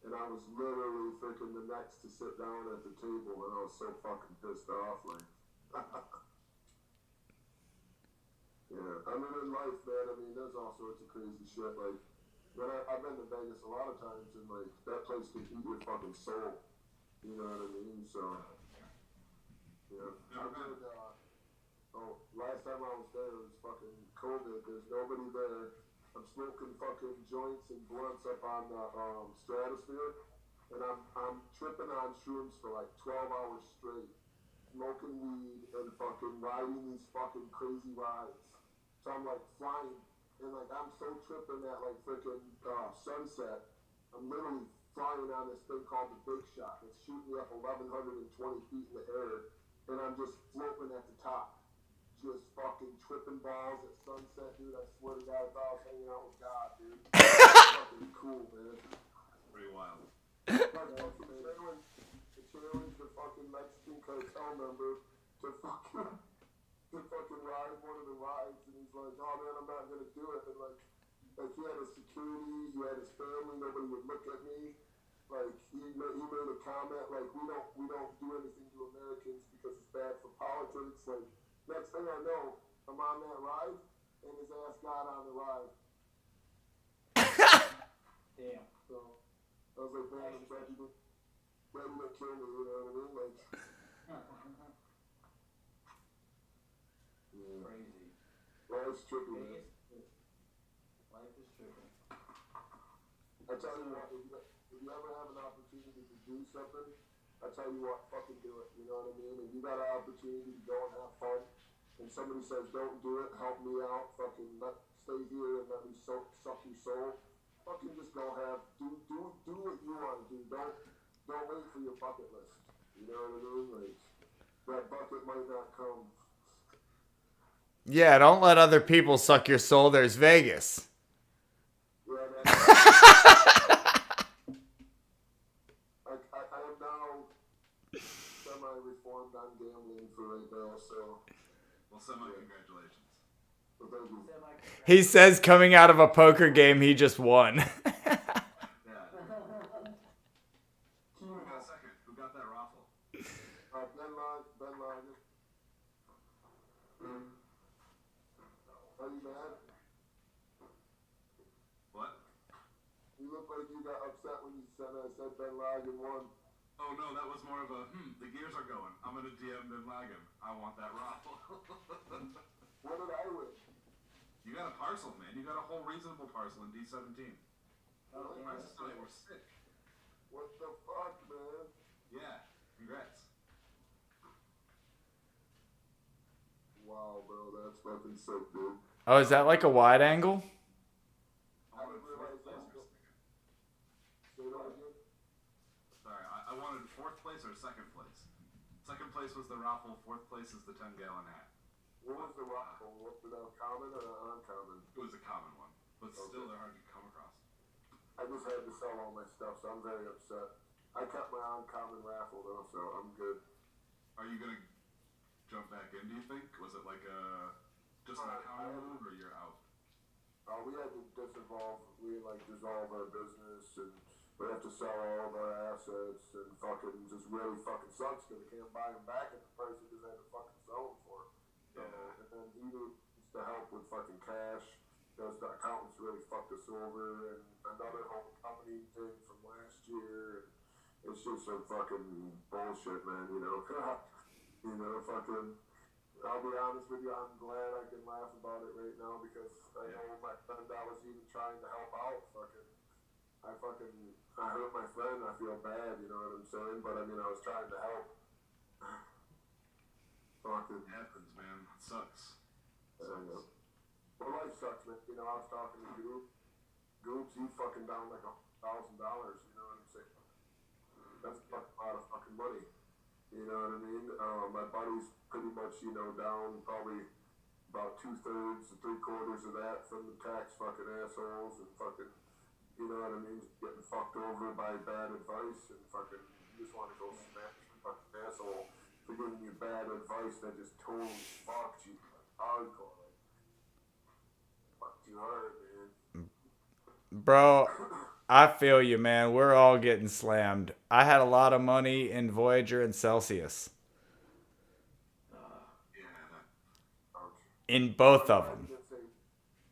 and I was literally freaking the next to sit down at the table, and I was so fucking pissed off, like. Yeah, I mean in life, man, I mean there's all sorts of crazy shit, like, when I've been to Vegas a lot of times, and like, that place can eat your fucking soul, you know what I mean, so, yeah. I've been, last time I was there, it was fucking COVID, there's nobody there. I'm smoking fucking joints and blunts up on the stratosphere, and I'm tripping on shrooms for like 12 hours straight, smoking weed and fucking riding these fucking crazy rides. So I'm like flying, and like I'm so tripping at like freaking sunset, I'm literally flying on this thing called the Big Shot. It's shooting me up 1,120 feet in the air, and I'm just floating at the top. Just fucking tripping balls at sunset, dude. I swear to God, I thought I was hanging out with God, dude. Fucking cool, man. Pretty wild. Like, fucking challenge the fucking Mexican cartel member to fucking ride one of the rides, and he's like, oh man, I'm not gonna do it. And like he had his security, he had his family, nobody would look at me. Like he made a comment like we don't do anything to Americans because it's bad for politics. Like next thing I know, I'm on that ride, and his ass got on the ride. Damn. So I was like, man, I'm glad you didn't kill me, you know what I mean? Like, yeah. Crazy. Life's tricky, man. Life is tricky. I tell you what, if you ever have an opportunity to do something, I tell you what, fucking do it. You know what I mean? If you got an opportunity to go and have fun, and somebody says, don't do it, help me out, fucking stay here and let me suck your soul, fucking just go do what you want to do. Don't wait for your bucket list. You know what I mean? Like, that bucket might not come. Yeah, don't let other people suck your soul. There's Vegas. Yeah, I am now semi-reformed on gambling for right now, so. Well, congratulations. Well, thank you. He says coming out of a poker game, he just won. Yeah. Who got second? Who got that raffle? Ben Lager. Are you mad? What? You look like you got upset when you said I said Ben Lager won. Oh no, that was more of a, the gears are going. I'm gonna DM Ben Lagan. I want that raffle. What did I win? You got a parcel, man. You got a whole reasonable parcel in D17. Oh, The prices tonight were sick. What the fuck, man? Yeah, congrats. Wow, bro, that's fucking sick, dude. Oh, is that like a wide angle? second place. Second place was the raffle. Fourth place is the 10-gallon hat. What was the raffle? Was it a common or an uncommon? It was a common one, but still they're hard to come across. I just had to sell all my stuff, so I'm very upset. I kept my uncommon raffle though, so I'm good. Are you gonna jump back in? Do you think? Was it like just an accounting move, or you're out? We had to dissolve. We like dissolve our business, and we have to sell all of our assets, and fucking just really fucking sucks because I can't buy them back at the price we just had to fucking sell them for. So, Yeah. and then he needs to help with fucking cash. Because the accountants really fucked us over, and another home company thing from last year. And it's just some fucking bullshit, man. You know, fucking. I'll be honest with you, I'm glad I can laugh about it right now because I know my friend I was even trying to help out. I hurt my friend. I feel bad, you know what I'm saying? But I mean, I was trying to help. Fucking. It happens, man. It sucks. Well, life sucks, man. You know, I was talking to Goops, he fucking down like $1,000, you know what I'm saying? That's a lot of fucking money. You know what I mean? My buddy's pretty much, you know, down probably about 2/3 to 3/4 of that from the tax fucking assholes and fucking, you know what I mean? Getting fucked over by bad advice and fucking, you just want to go smash the fucking asshole for giving you bad advice that just totally fucked you hardcore. Fucked you hard, man. Bro, I feel you, man. We're all getting slammed. I had a lot of money in Voyager and Celsius. In both of them.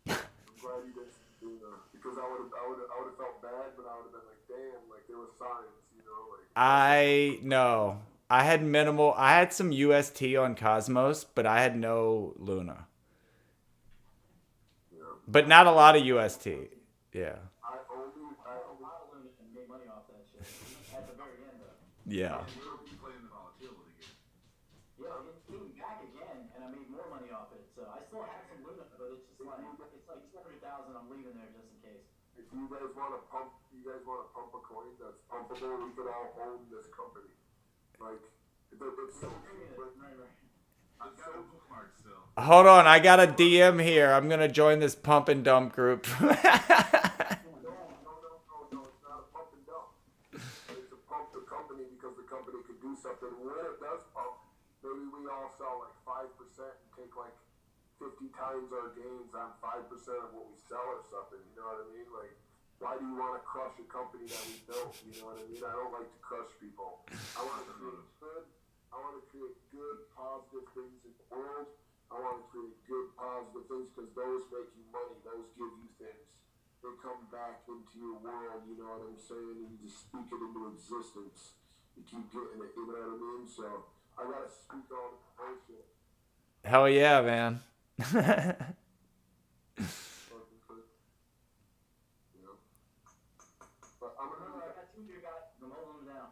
I'm glad you didn't do that because I would have felt bad, but I would have been like, damn, like there were signs, you know, like. No. I had minimal. I had some UST on Cosmos, but I had no Luna. Yeah. But not a lot of UST. Yeah. I only made money off that shit at the very end, though. Yeah. You play in the volatility game. Yeah, it came back again, and I made more money off it. So I still have some Luna, but it's just like 200,000. I'm leaving there just in case. If you guys want to pump a coin that's pumpable, we could all own this company. Like, it's so cheap. I've got a bookmark still. Hold on, I got a DM here. I'm gonna join this pump and dump group. No, it's not a pump and dump. It's a pump the company because the company could do something. When it does pump, maybe we all sell like 5% and take like 50 times our gains on 5% of what we sell or something. You know what I mean? Like, why do you want to crush a company that we built? You know what I mean? I don't like to crush people. I want to create good, positive things in the world. I want to create good, positive things because those make you money. Those give you things. They come back into your world, you know what I'm saying? And you just speak it into existence. You keep getting it, you know what I mean? So, I got to speak all the bullshit. Hell yeah, man. But I'm Remember, I got 2 of your guys remote them down.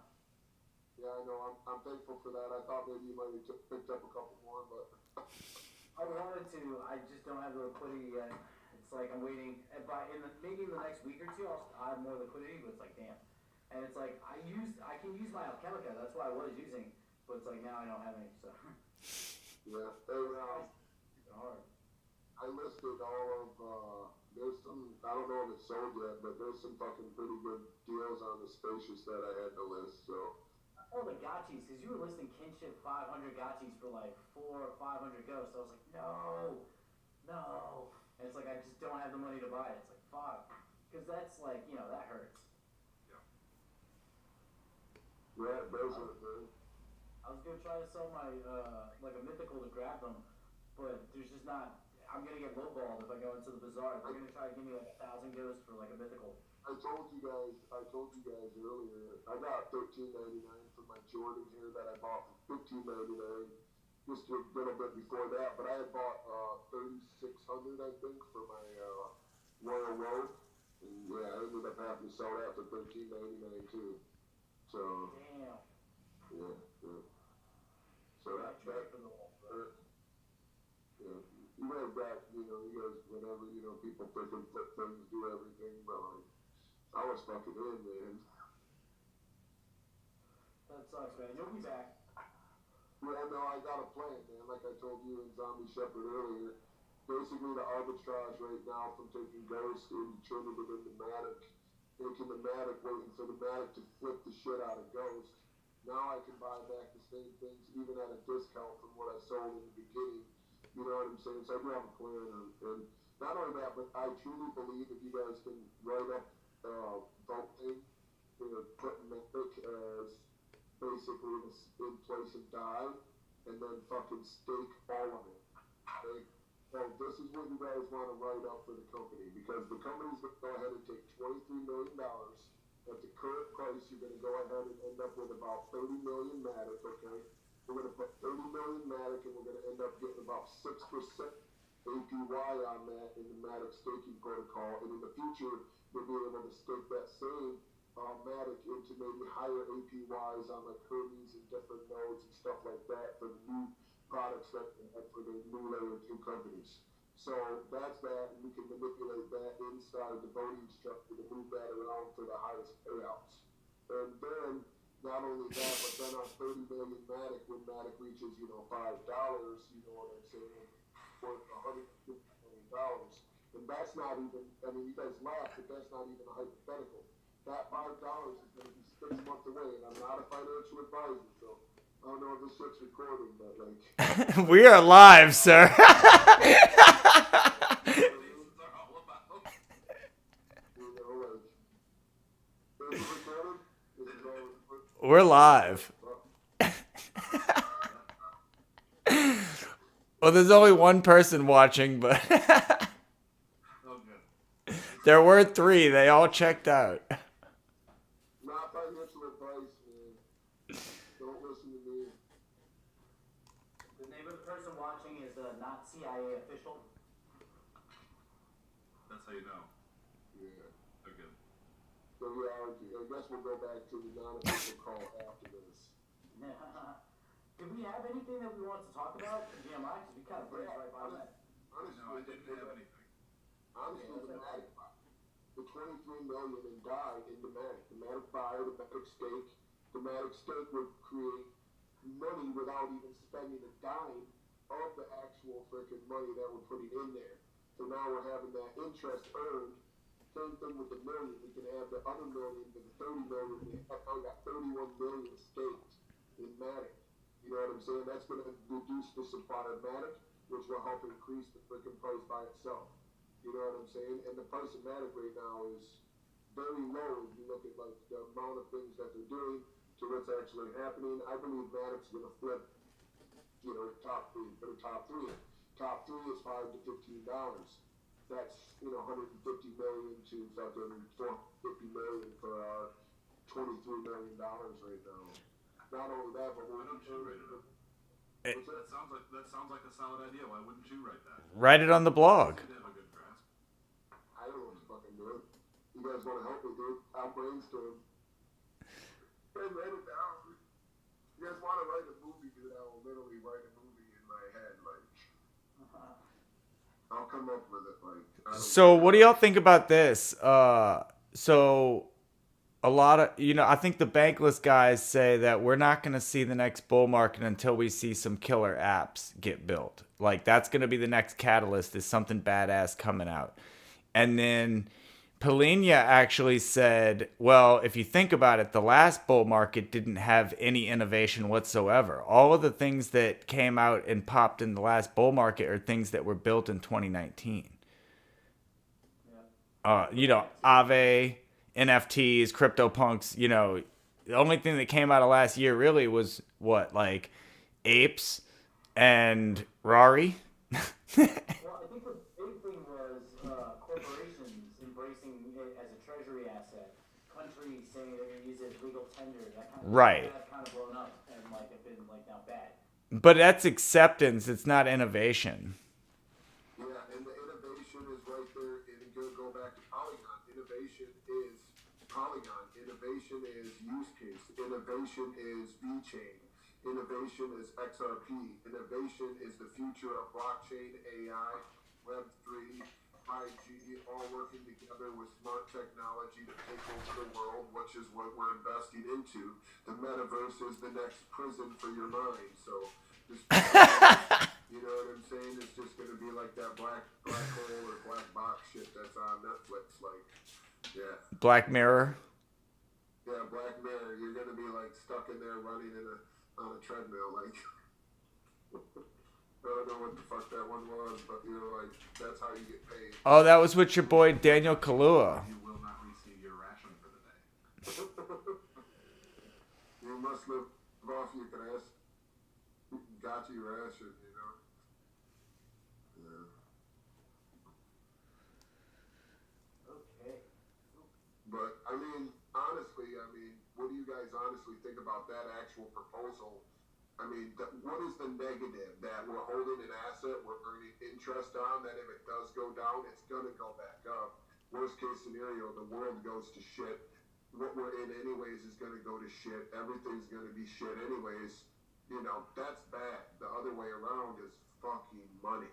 Yeah, I know. I'm thankful for that. I thought maybe you might have picked up a couple more, but I wanted to. I just don't have the liquidity yet. It's like I'm waiting. Maybe in the next week or two, I'll have more liquidity. But it's like, damn. And it's like I can use my Alchemica. That's what I was using. But it's like now I don't have any. So yeah. Hey, it's hard. I listed all of. There's some. I don't know if it's sold yet, but there's some fucking pretty good deals on the Spacious that I had to list. So. Oh, the gotchis, because you were listing kinship 500 gotchis for like 400 or 500 ghosts. I was like, no. And it's like I just don't have the money to buy it. It's like fuck, because that's like that hurts. Yeah, those are good. I was gonna try to sell my like a mythical to grab them, but there's just not. I'm gonna get lowballed if I go into the bazaar. They're gonna try to give me like 1,000 ghosts for like a mythical. I told you guys earlier. I got $13.99 for my Jordan here that I bought for $15.99 just a little bit before that. But I had bought 3,600, I think, for my Royal Road, and yeah, I ended up having to sell that for $13.99 too. So Damn. yeah. So I that tried for the whole yeah. You guys got whenever people freaking flip things, do everything, but like. I was fucking in, man. That's sucks, man. You'll be back. Yeah, no, I got a plan, man. Like I told you in ZombieShepherd earlier, basically the arbitrage right now from taking Ghost and turning it into Matic, making the Matic, waiting for the Matic to flip the shit out of Ghost. Now I can buy back the same things even at a discount from what I sold in the beginning. You know what I'm saying? So I do have a plan, and not only that, but I truly believe if you guys can write up voting, put Matic as basically in place of die, and then fucking stake all of it. Okay? So this is what you guys want to write up for the company, because the company's going to go ahead and take $23 million. At the current price, you're going to go ahead and end up with about 30 million Matic, okay? We're going to put 30 million Matic, and we're going to end up getting about 6% APY on that in the Matic staking protocol. And in the future, we'll be able to stake that same Matic into maybe higher APYs on like Hermes and different nodes and stuff like that for the new products that for the new layer 2 companies. So that's that, and we can manipulate that inside the voting structure to move that around for the highest payouts. And then, not only that, but then on 30 million Matic, when Matic reaches, $5, you know what I'm saying, worth $150 million. And that's not even, I mean, you guys laugh, but that's not even a hypothetical. That $5 is going to be 6 months away, and I'm not a financial advisor, so I don't know if this shit's recording, but like... We are live, sir. We're live. Well, there's only one person watching, but there were 3. They all checked out. Not financial advice, man. Don't listen to me. The name of the person watching is not CIA official. That's how you know. Yeah. Okay. So yeah, I guess we'll go back to the non-official call after this. Do we have anything that we want to talk about in GMI? Because we kind of breezed right by that. Honestly, No, I didn't have anything. Honestly, the Matic buy. The 23 million in die in the Matic. The Matic buy, the Matic stake. The Matic stake would create money without even spending a dime of the actual freaking money that we're putting in there. So now we're having that interest earned. Same thing with the million. We can add the other million to the 30 million. We got 31 million staked in Matic. You know what I'm saying? That's going to reduce the supply of Matic, which will help increase the freaking price by itself. You know what I'm saying? And the price of Matic right now is very low if you look at like the amount of things that they're doing to what's actually happening. I believe Matic's going to flip, top 3 for the top 3. Top 3 is $5 to $15. That's, $150 million to fucking $450 million for our $23 million right now. Not only that, but Why don't you write it up? That sounds like a solid idea. Why wouldn't you write that? Write it on the blog. You have a good grasp. I don't know what to fucking do it. You guys want to help me, dude? I'll brainstorm. Hey, write it down. You guys want to write a movie, dude? I will literally write a movie in my head. Like, I'll come up with it. Like, So what do y'all think about this? So a lot of, I think the bankless guys say that we're not going to see the next bull market until we see some killer apps get built. Like that's going to be the next catalyst, is something badass coming out. And then Polina actually said, well, if you think about it, the last bull market didn't have any innovation whatsoever. All of the things that came out and popped in the last bull market are things that were built in 2019. Aave, NFTs, CryptoPunks, the only thing that came out of last year really was like apes and Rari. Well, I think the big thing was corporations embracing it as a treasury asset. Countries saying they're going to use it as legal tender. That kind of Right. That kind of blown up and have been now bad. But that's acceptance. It's not innovation. Yeah, and the innovation is right there. And go back to Polygon. Innovation is Polygon. Innovation is use case. Innovation is VeChain. Innovation is XRP. Innovation is the future of blockchain, AI, Web3, 5G all working together with smart technology to take over the world, which is what we're investing into. The metaverse is the next prison for your mind. So, just, you know what I'm saying? It's just going to be like that black hole or black box shit that's on Netflix. Like, yeah. Black Mirror. Yeah, Black Mirror. You're going to be like stuck in there running on a treadmill. Like, I don't know what the fuck that one was, but you're like, that's how you get paid. Oh, that was with your boy Daniel Kaluuya. You will not receive your ration for the day. You must live off your Aavegotchi ration, you know? Yeah. Okay. But, I mean, honestly, what do you guys honestly think about that actual proposal? I mean, what is the negative? That we're holding an asset, we're earning interest on, that if it does go down, it's going to go back up. Worst case scenario, the world goes to shit. What we're in anyways is going to go to shit. Everything's going to be shit anyways. You know, that's bad. The other way around is fucking money.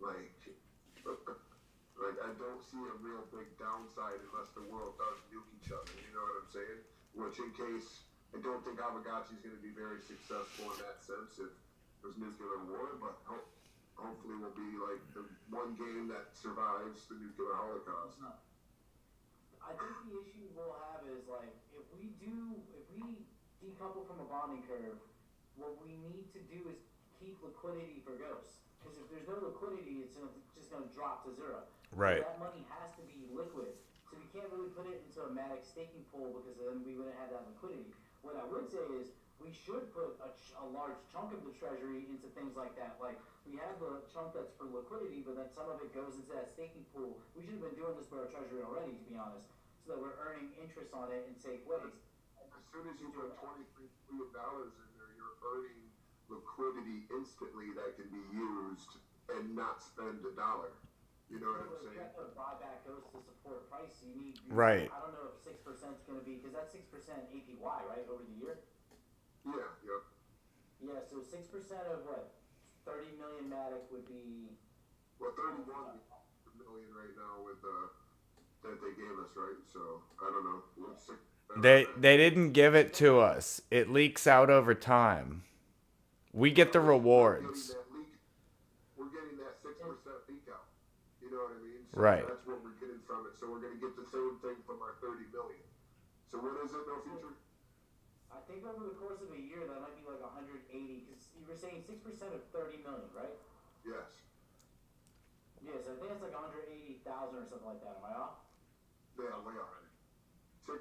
Like, I don't see a real big downside unless the world does nuke each other. You know what I'm saying? Which, in case, I don't think Aavegotchi is going to be very successful in that sense if there's nuclear war, but hopefully we'll be like the one game that survives the nuclear holocaust. I think the issue we'll have is like if we decouple from a bonding curve, what we need to do is keep liquidity for ghosts. Because if there's no liquidity, it's just going to drop to zero. Right. So that money has to be liquid. So we can't really put it into a Matic staking pool because then we wouldn't have that liquidity. What I would say is we should put a large chunk of the treasury into things like that. Like we have the chunk that's for liquidity, but then some of it goes into that staking pool. We should have been doing this for our treasury already, to be honest, so that we're earning interest on it in safe ways. As soon as you put $23 billion in there, you're earning liquidity instantly that can be used and not spend $1. You know what I'm saying? You have to buy back those to support price. So you need. Right. I don't know if 6% is going to be because that's 6% APY, right, over the year. Yeah. Yep. Yeah. So 6% of what? 30 million Matic would be. Well, 31 million right now with that they gave us, right? So I don't know. They didn't give it to us. It leaks out over time. We get the rewards. We're getting that 6% leak out. You know what I mean? So Right. That's what we're getting from it. So we're going to get the same thing from our 30 million. So what is it, no future? I think over the course of a year that might be like 180 because you were saying 6% of 30 million, right? Yes. Yes, I think it's like 180,000 or something like that. Am I off? Yeah, way off. 6%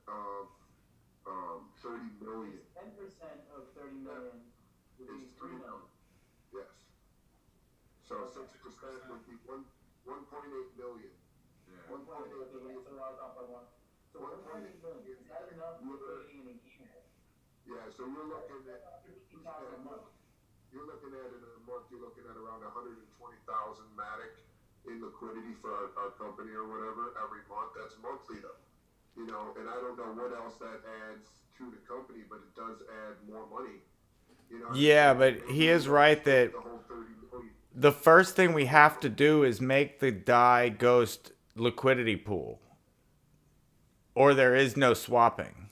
of 30 million. 10% of 30 million would be Is 3 million. Yes. So 6% would be 1.8 million. Yeah. 1.8 Okay, million. so I was off by one. So 1.8 million. Is that enough liquidity in a year? Yeah, so you're looking at $15,000 a month. in a month, you're looking at around 120,000 Matic in liquidity for our company or whatever every month. That's monthly though. You know, and I don't know what else that adds to the company, but it does add more money. You know. Yeah, but he is right that the whole 30 million. the first thing we have to do is make the DAI Ghost liquidity pool. Or there is no swapping.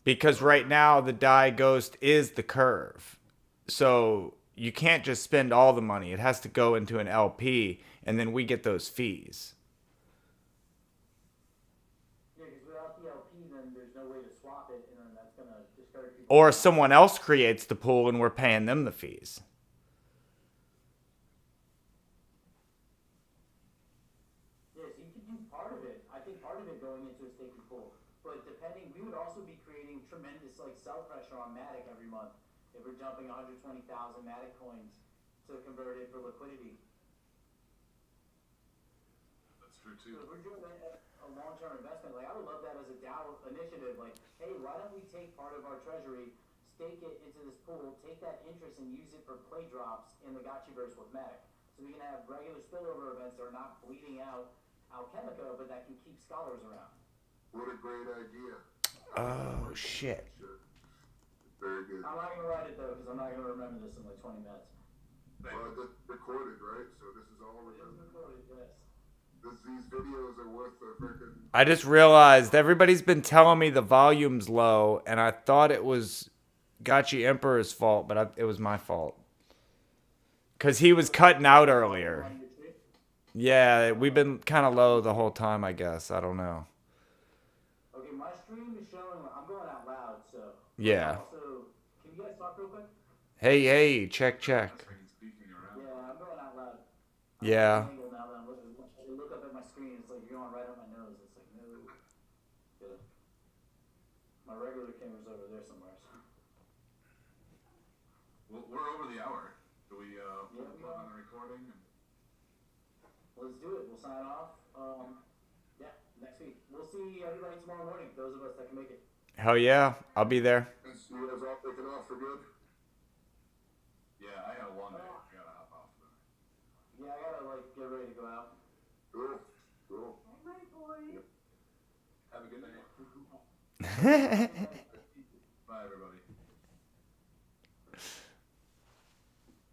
Because right now the DAI Ghost is the curve. So you can't just spend all the money. It has to go into an LP and then we get those fees. Yeah, because without the LP, then there's no way to swap it, and then that's going to discourage people. Or someone else creates the pool and we're paying them the fees. Yeah, so you could do part of it. I think part of it going into a staking pool. But depending, we would also be creating tremendous like sell pressure on Matic every month if we're dumping 120,000 Matic coins to convert it for liquidity. That's true So too. if we're doing a long-term investment, like I would love that as a DAO initiative. Like, hey, why don't we take part of our treasury, stake it into this pool, take that interest and use it for play drops in the Gotchiverse with Matic. So we can have regular spillover events that are not bleeding out Alchemico, but that can keep scholars around. What a great idea. Oh, shit. Very good. I'm not going to write it though, because I'm not going to remember this in like 20 minutes. That's recorded, right? So this is all It is recorded. recorded, yes. These videos are worth the freaking. I just realized everybody's been telling me the volume's low, and I thought it was Gotchi Emperor's fault, but it was my fault. Because he was cutting out earlier. Yeah, we've been kind of low the whole time, I guess. I don't know. Okay, my stream is showing. I'm going out loud, so. Yeah. Also, can you guys talk real quick? Hey, check. Speaking around. Yeah, I'm going out loud. Yeah. I'm at an angle now that I'm looking. I look up at my screen. It's like you're going right on my nose. It's like no. Yeah. My regular camera's over there somewhere. So. Well, we're over the hour. Do we we plug are. on the recording? Let's do it. We'll sign off. Yeah, next week. We'll see everybody tomorrow morning. Those of us that can make it. Hell yeah. I'll be there. You guys all taking off for good? Yeah, I got a long day. I gotta hop off. Yeah, I gotta like get ready to go out. Cool. Have a good night.